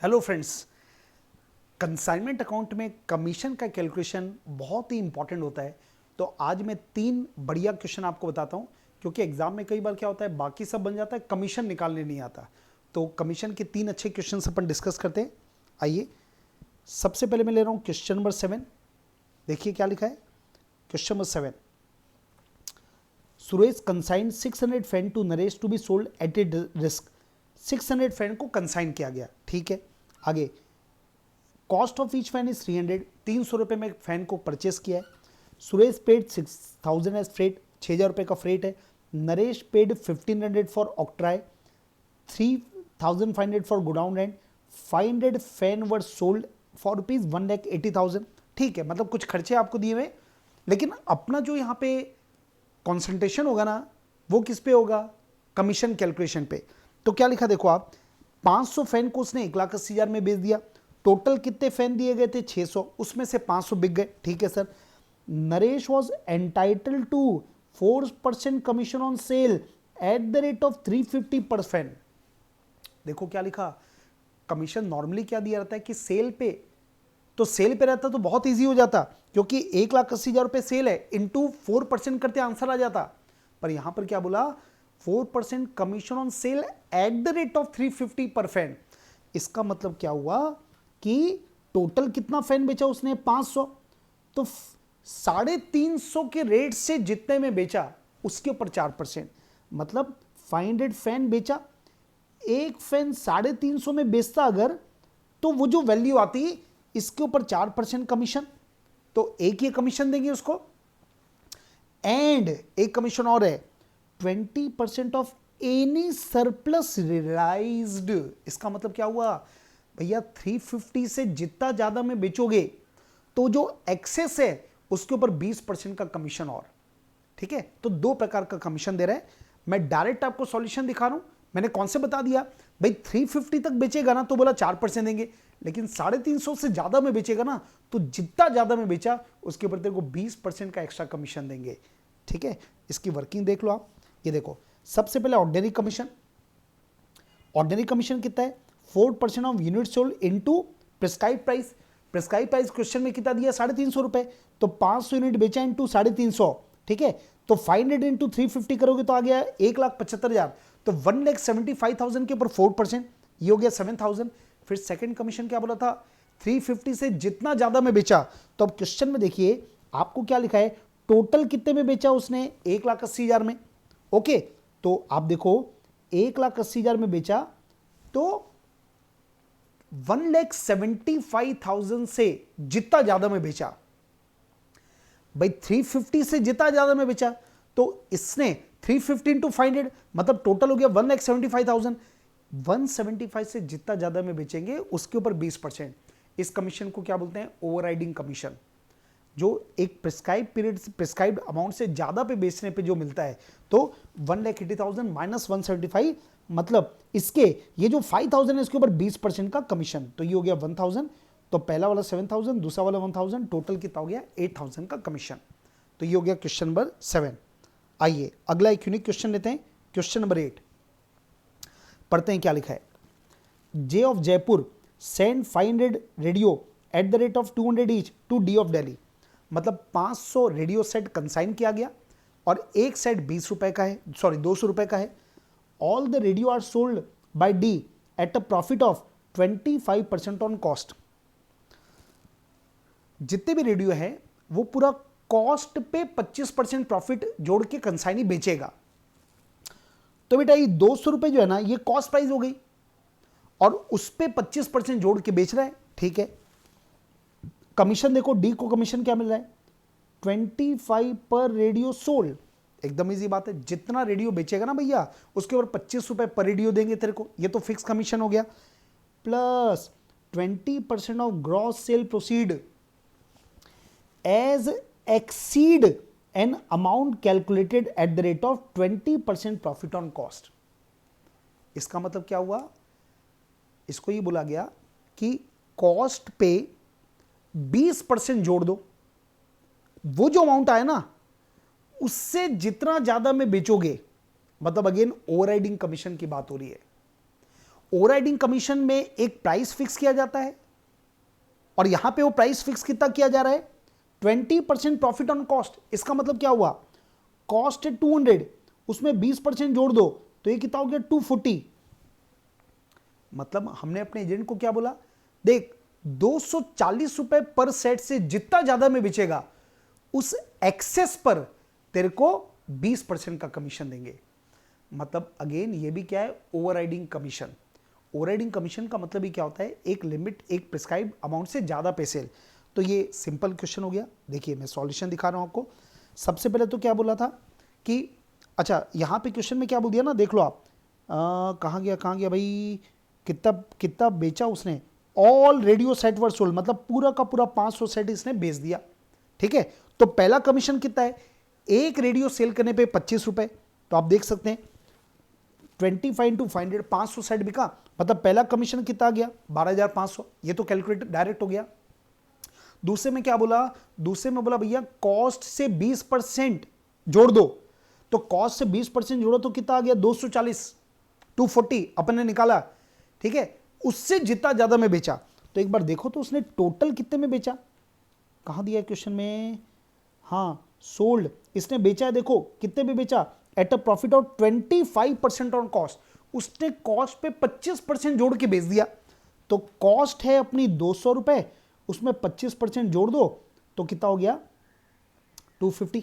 Hello friends, consignment account में commission का calculation बहुत ही इंपॉर्टेंट होता है। तो आज मैं 3 बढ़िया क्वेश्चन आपको बताता हूं, क्योंकि एग्जाम में कई बार क्या होता है बाकी सब बन जाता है, कमीशन निकालने नहीं आता। तो कमीशन के 3 अच्छे क्वेश्चन अपन डिस्कस करते हैं। आइए, सबसे पहले मैं ले रहा हूं क्वेश्चन नंबर 7। देखिए क्या लिखा है। Question number 7, Suresh consign 600 fan to Naresh to be sold at a risk. 600 fan को कंसाइन किया गया, ठीक है। आगे, cost of each fan is 300, 300 रुपये में फैन को परचेस किया है। सुरेश पेड 6000 एज फ्रेट, 6000 रुपये का फ्रेट है। Naresh paid 1500 for octroi, 3500 for godown rent, 500 fan were sold for rupees 1,80,000। ठीक है, मतलब कुछ खर्चे आपको दिए हुए, लेकिन अपना जो यहाँ पे कॉन्सेंट्रेशन होगा ना, वो किस पे होगा, कमीशन कैलकुलेशन पे। तो क्या लिखा देखो आप, 500 फैन को उसने 1,80,000 में बेच दिया। टोटल कितने फैन दिए गए थे, 600, उसमें से 500 बिक गए, ठीक है sir. Naresh was entitle to 4% commission on sale at the rate of 350 per fan. देखो क्या लिखा, कमीशन नॉर्मली क्या दिया रहता है कि सेल पे, तो सेल पे रहता तो बहुत इजी हो जाता, क्योंकि 1,80,000 रुपये सेल है, इंटू 4% करते आंसर आ जाता। पर यहां पर क्या बोला, 4% commission on sale at the rate of 350 per fan. इसका मतलब क्या हुआ कि टोटल कितना फैन बेचा उसने, 500, तो 350 के रेट से जितने में बेचा उसके ऊपर 4%, मतलब 500 फैन बेचा, एक फैन 350 में बेचता अगर, तो वो जो वैल्यू आती इसके ऊपर 4% कमीशन, तो एक ये कमीशन देंगे उसको। एंड एक कमीशन और है, 20% ऑफ एनी सरप्लस रियलाइज्ड। इसका मतलब क्या हुआ भैया, 350 से जितना ज्यादा में बेचोगे तो जो एक्सेस है उसके ऊपर 20% का कमीशन और, ठीक है। तो 2 प्रकार का कमीशन दे रहा है। मैं डायरेक्ट आपको सॉल्यूशन दिखा रहा हूं, मैंने कौन से बता दिया भाई, 350 तक बेचेगा ना तो बोला 4% देंगे, लेकिन 350 से ज्यादा में बेचेगा ना तो जितना ज्यादा में बेचा उसके ऊपर तेरे को 20% का एक्स्ट्रा कमीशन देंगे, ठीक है। इसकी वर्किंग देख लो आप। ये देखो, सबसे पहले ऑर्डिनरी कमीशन। ऑर्डिनरी कमीशन कितना है, 4% of unit sold into prescribe price. Prescribe price question में कितना दिया, 350 रुपए, तो 500 यूनिट बेचा इंटू 350, ठीक है। तो 500 इंटू 350 करोगे तो आ गया 1,75,000, तो 1,75,000 के ऊपर 4%, ये हो गया 7,000। फिर सेकंड कमीशन क्या बोला था, 350 से जितना ज्यादा में बेचा। तो अब क्वेश्चन में देखिए आपको क्या लिखा है, टोटल कितने में बेचा उसने, 1,80,000 में, ओके। तो आप देखो 1,80,000 में बेचा तो 1,75,000 से जितना ज्यादा में बेचा, भाई 350 से जितना ज्यादा में बेचा, तो इसने 350 इंटू 500 मतलब टोटल हो गया 1,75,000। 175 से जितना ज्यादा में बेचेंगे उसके ऊपर 20%। इस कमीशन को क्या बोलते हैं, ओवरराइडिंग कमीशन, जो एक प्रिस्क्राइब पीरियड से प्रिस्क्राइब्ड अमाउंट से ज्यादा पे बेचने पे जो मिलता है। तो 1,80,000 माइनस 175, मतलब इसके ये जो 5,000 है इसके ऊपर 20% का कमीशन, तो ये हो गया 1,000। तो पहला वाला 7,000, दूसरा वाला 1,000, टोटल कितना हो गया 8,000 का कमीशन। तो ये हो गया क्वेश्चन नंबर 7। आइए अगला एक यूनिक क्वेश्चन लेते हैं, क्वेश्चन नंबर 8। पढ़ते हैं क्या लिखा है। J of Jaipur send 500 radio at the rate of 200 each to D of Delhi. मतलब 500 रेडियो सेट कंसाइन किया गया और एक सेट 20 रुपए का है, सॉरी 200 रुपए का है। All the radio are sold by D at a profit of 25% on cost. जितने भी रेडियो है वो पूरा कॉस्ट पे 25% प्रॉफिट जोड़ के कंसाइनी बेचेगा। तो बेटा ये 200 रुपए जो है ना, ये कॉस्ट प्राइस हो गई और उस पे 25% जोड़ के बेच रहा है, ठीक है। कमीशन देखो, डी को कमीशन क्या मिल रहा है, 25 पर रेडियो सोल्ड। एकदम इजी बात है, जितना रेडियो बेचेगा ना भैया उसके ऊपर 25 रुपए पर रेडियो देंगे तेरे को, ये तो फिक्स कमीशन हो गया। Plus 20% of gross sale proceed as exceed an amount calculated at the rate of 20% profit on cost. इसका मतलब क्या हुआ, इसको ये बोला गया कि कॉस्ट पे 20% जोड़ दो, वो जो अमाउंट आया ना उससे जितना ज्यादा में बेचोगे, मतलब अगेन ओवरराइडिंग कमीशन की बात हो रही है। ओवरराइडिंग कमीशन में एक प्राइस फिक्स किया जाता है और यहां पे वो प्राइस फिक्स कितना किया जा रहा है, 20% प्रॉफिट ऑन कॉस्ट। इसका मतलब क्या हुआ, कॉस्ट है 200, उसमें 20% जोड़ दो तो ये कितना हो गया 240। मतलब हमने अपने एजेंट को क्या बोला, देख 240 रुपए पर सेट से जितना ज्यादा में बेचेगा उस एक्सेस पर तेरे को 20% का कमीशन देंगे। मतलब अगेन ये भी क्या है, ओवरराइडिंग कमीशन। ओवरराइडिंग कमीशन का मतलब ही क्या होता है, एक लिमिट, एक प्रिस्क्राइब अमाउंट से ज्यादा पैसे। तो ये सिंपल क्वेश्चन हो गया। देखिए मैं सॉल्यूशन दिखा रहा हूं आपको। सबसे पहले तो क्या बोला था कि अच्छा यहां पे क्वेश्चन में क्या बोल दिया ना, देख लो आप, कहां गया भाई, कितना कितना बेचा उसने, all radio set were sold, मतलब पूरा का पूरा 500 सेट इसने बेच दिया। ठीक है, तो पहला कमीशन कितना है, एक रेडियो सेल करने पे 25 रुपए। तो आप देख सकते हैं 25 इंटू 500, 500 सेट बिका, मतलब पहला कमीशन कितना आ गया 12,500। ये तो कैलकुलेटर डायरेक्ट हो गया। दूसरे में क्या बोला, दूसरे में बोला भैया कॉस्ट से 20% जोड़ दो, तो कॉस्ट से 20% जोड़ो तो कितना आ गया 240, 240 अपन ने निकाला। ठीक है, उससे जितना ज्यादा में बेचा। तो एक बार देखो तो उसने टोटल कितने में बेचा, कहां दिया है क्वेश्चन में, हाँ सोल्ड, इसने बेचा है, देखो कितने में बेचा, eight a profit of 25% on cost. उसने कॉस्ट पे 25% जोड़ के बेच दिया। तो कॉस्ट है अपनी 200 रुपए, उसमें 25% जोड़ दो तो कितना हो गया 250।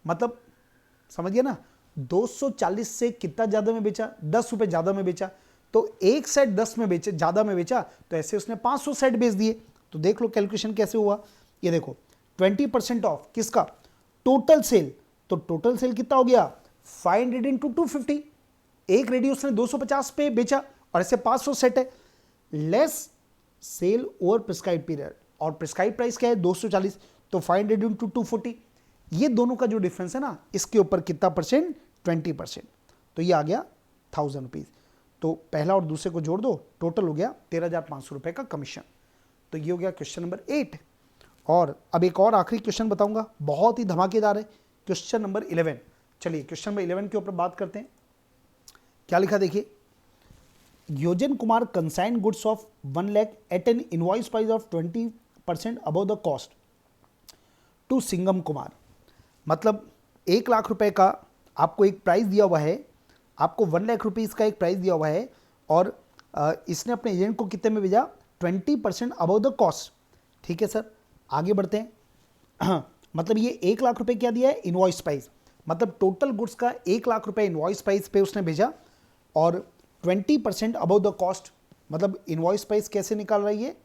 मतलब समझिए ना, 240 से कितना ज्यादा में बेचा, 10 रुपए ज्यादा में बेचा। तो एक सेट 10 में बेचे, ज्यादा में बेचा, तो ऐसे उसने 500 सेट बेच दिए। तो देख लो कैलकुलेशन कैसे हुआ। ये देखो 20% ऑफ किसका, टोटल सेल। तो टोटल सेल कितना हो गया 500 इंटू 250। एक रेडियो उसने 250 पे बेचा और ऐसे 500 सेट है, less sale over prescribe period, और प्रिस्क्राइब प्राइस क्या है 240, तो 500 इंटू 240। ये दोनों का जो डिफरेंस है ना, इसके ऊपर कितना परसेंट, 20%। तो ये आ गया 1000 रुपीज। तो पहला और दूसरे को जोड़ दो, टोटल हो गया 13,500 रुपए का कमीशन। तो ये हो गया क्वेश्चन नंबर 8। और अब एक और आखिरी क्वेश्चन बताऊंगा, बहुत ही धमाकेदार है, क्वेश्चन नंबर 11। चलिए क्वेश्चन नंबर 11 के ऊपर बात करते हैं। क्या लिखा देखिए, Yojan Kumar consign goods of 1 lakh at an invoice price of 20% above the cost to Singam Kumar. मतलब 1 लाख रुपए का आपको एक प्राइस दिया हुआ है, आपको 1 लाख रुपीज़ का एक प्राइस दिया हुआ है, और इसने अपने एजेंट को कितने में भेजा, 20% अबव द कॉस्ट। ठीक है सर, आगे बढ़ते हैं। मतलब ये 1 लाख रुपए क्या दिया है, इनवॉइस प्राइस, मतलब टोटल गुड्स का 1 लाख रुपए इनवॉइस प्राइस पे उसने भेजा, और 20% अबव द कॉस्ट, मतलब इनवॉइस प्राइस कैसे निकाल रही है,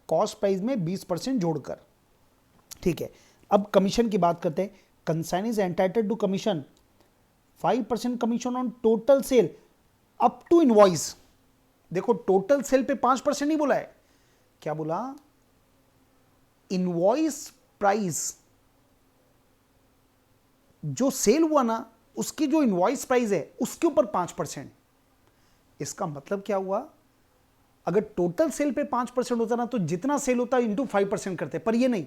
कॉस्ट प्राइस में 20% जोड़कर। ठीक है, अब कमीशन की बात करते हैं। Consignee is entitled to commission 5% commission on total sale up to invoice. देखो टोटल सेल पे 5% नहीं बोला है, क्या बोला, इनवॉइस प्राइस जो सेल हुआ ना, उसकी जो इनवॉइस प्राइस है उसके ऊपर 5%। इसका मतलब क्या हुआ, अगर टोटल सेल पे 5% होता ना, तो जितना सेल होता इंटू 5% करते, पर ये नहीं,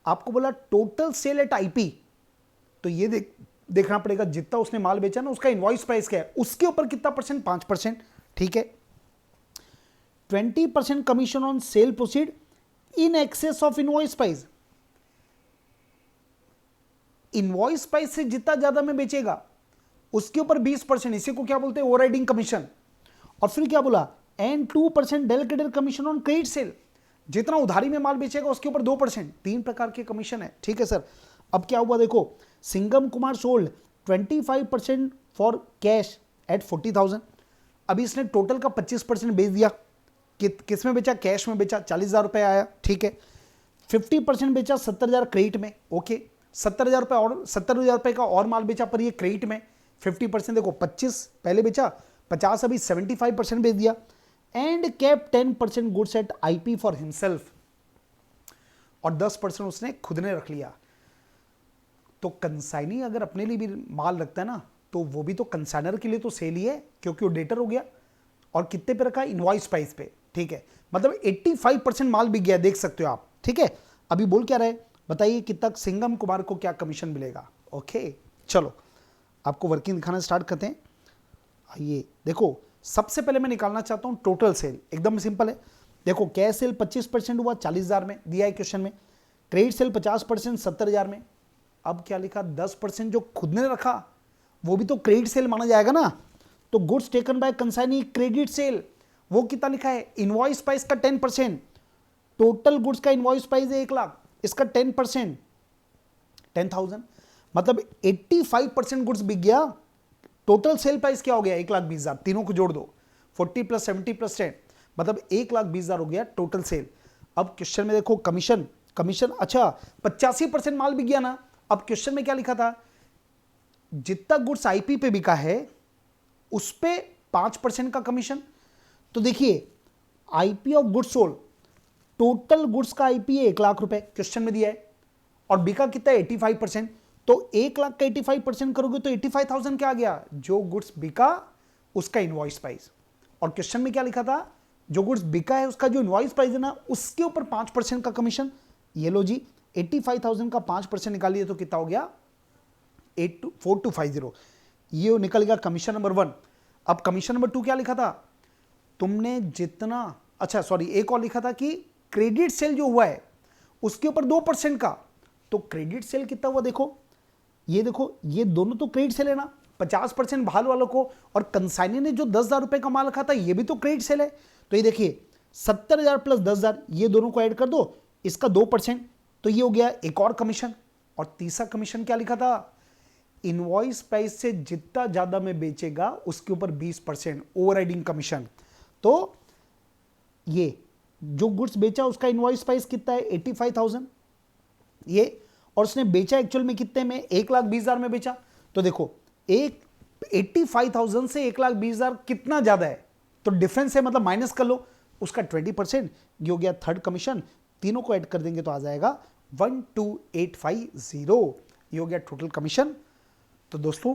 आपको बोला टोटल सेल एट आईपी। तो ये देखना पड़ेगा जितना उसने माल बेचा ना, उसका इनवॉइस प्राइस क्या है, उसके ऊपर कितना परसेंट, 5%। ठीक है, 20% commission on cell proceed in excess of invoice price. Invoice price से जितना ज्यादा में बेचेगा उसके ऊपर 20%, इसी को क्या बोलते हैं, ओवरराइडिंग कमीशन। और फिर क्या बोला, and 2% dedicated commission on credit sale, जितना उधारी में माल बेचेगा उसके ऊपर 2%। 3 प्रकार के कमीशन है। ठीक है सर, अब क्या हुआ देखो, Singham Kumar sold 25% for cash at 40,000। अभी इसने टोटल का 25% बेच दिया, किस में बेचा, कैश में बेचा, 40,000 रुपए आया। ठीक है, 50% बेचा 70,000 क्रेडिट में। ओके, 70,000 रुपए और 70,000 रुपए का और माल बेचा, पर ये क्रेडिट में 50%, देखो 25 पहले बेचा, 50 अभी 75% बेच दिया। And cap 10% goods at IP for himself, और 10% उसने खुद ने रख लिया। तो कंसाइनी अगर अपने लिए भी माल रखता है ना, तो वो भी तो कंसाइनर के लिए तो सेल ही है, क्योंकि वो डेटर हो गया। और कितने पे रखा, इनवॉइस प्राइस पे। ठीक है, मतलब 85% माल बिक गया, देख सकते हो आप। ठीक है, अभी बोल क्या रहे, बताइए कितना सिंगम कुमार को क्या कमीशन मिलेगा। ओके, चलो आपको वर्किंग दिखाना स्टार्ट करते हैं। आइए देखो, सबसे पहले मैं निकालना चाहता हूं टोटल सेल, एकदम सिंपल है। देखो कैश सेल 25% हुआ 40,000 में, दिया है क्वेश्चन में। क्रेडिट सेल 50% 70,000 में। अब क्या लिखा, 10% जो खुद ने रखा वो भी तो क्रेडिट सेल माना जाएगा ना। तो goods taken by consignee credit sale, वो कितना लिखा है, इनवॉइस प्राइस का 10%। टोटल गुड्स का इनवॉइस प्राइस है 1 लाख, इसका 10% 10,000, मतलब 85% गुड्स बिक गया। टोटल सेल प्राइस क्या हो गया, 1,20,000, तीनों को जोड़ दो, 40 + 70%, मतलब 1,20,000 हो गया टोटल सेल। अब क्वेश्चन में देखो कमीशन, अच्छा 85% माल बिक गया ना। अब क्वेश्चन में क्या लिखा था, जितना गुड्स आईपी पे बिका है उस पे 5% का कमीशन। तो देखिए IP of goods sold, total goods का आईपी है 1 लाख रुपए, क्वेश्चन में दिया है, और बिका कितना है 85%। तो 1 लाख का 85% करोगे तो 85,000 क्या आ गया, जो गुड्स बिका उसका इनवॉइस प्राइस। और क्वेश्चन में क्या लिखा था, जो गुड्स बिका है उसका जो इनवॉइस प्राइस है ना, उसके ऊपर 5% का कमीशन। ये लो जी, 85,000 का 5% निकालिए तो कितना हो गया, 4250। ये निकल गया कमीशन नंबर 1। अब कमीशन नंबर 2 क्या लिखा था, तुमने जितना, अच्छा सॉरी, एक और लिखा था कि क्रेडिट सेल जो हुआ है उसके ऊपर 2% का। तो क्रेडिट सेल कितना हुआ, देखो ये, देखो ये दोनों तो क्रेडिट सेल है ना, 50% बहाल वालों को, और कंसाइनी ने जो 10,000 रुपए का माल रखा था ये भी तो क्रेडिट सेल है। तो ये देखिए 70,000 + 10,000, ये दोनों को ऐड कर दो, इसका 2%, तो ये हो गया एक और कमीशन। और तीसरा कमीशन क्या लिखा था, इनवॉइस प्राइस से जितना ज्यादा में बेचेगा उसके ऊपर 20% ओवरराइडिंग कमीशन। तो ये जो गुड्स बेचा उसका इनवॉइस प्राइस कितना है 85,000 ये, और उसने बेचा एक्चुअल में कितने में, 1,20,000 में बेचा। तो देखो 85,000 से 1,20,000 कितना ज्यादा है, तो डिफरेंस है, मतलब माइनस कर लो उसका 20%, ये हो गया थर्ड कमीशन। तीनों को ऐड कर देंगे तो आ जाएगा 12,850, ये हो गया टोटल कमीशन। तो दोस्तों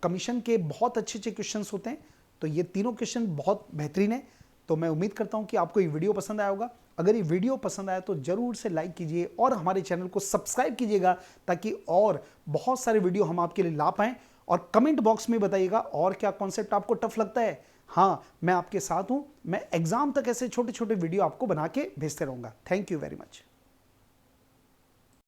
कमीशन के बहुत अच्छे अच्छे क्वेश्चंस होते हैं, तो ये तीनों क्वेश्चन बहुत बेहतरीन है। तो मैं उम्मीद करता हूं कि आपको ये वीडियो पसंद आया होगा। अगर ये वीडियो पसंद आया तो जरूर से लाइक कीजिए और हमारे चैनल को सब्सक्राइब कीजिएगा, ताकि और बहुत सारे वीडियो हम आपके लिए ला पाएं। और कमेंट बॉक्स में बताइएगा और क्या कॉन्सेप्ट आपको टफ लगता है। हाँ, मैं आपके साथ हूं, मैं एग्जाम तक ऐसे छोटे छोटे वीडियो आपको बना के भेजते रहूंगा। Thank you very much.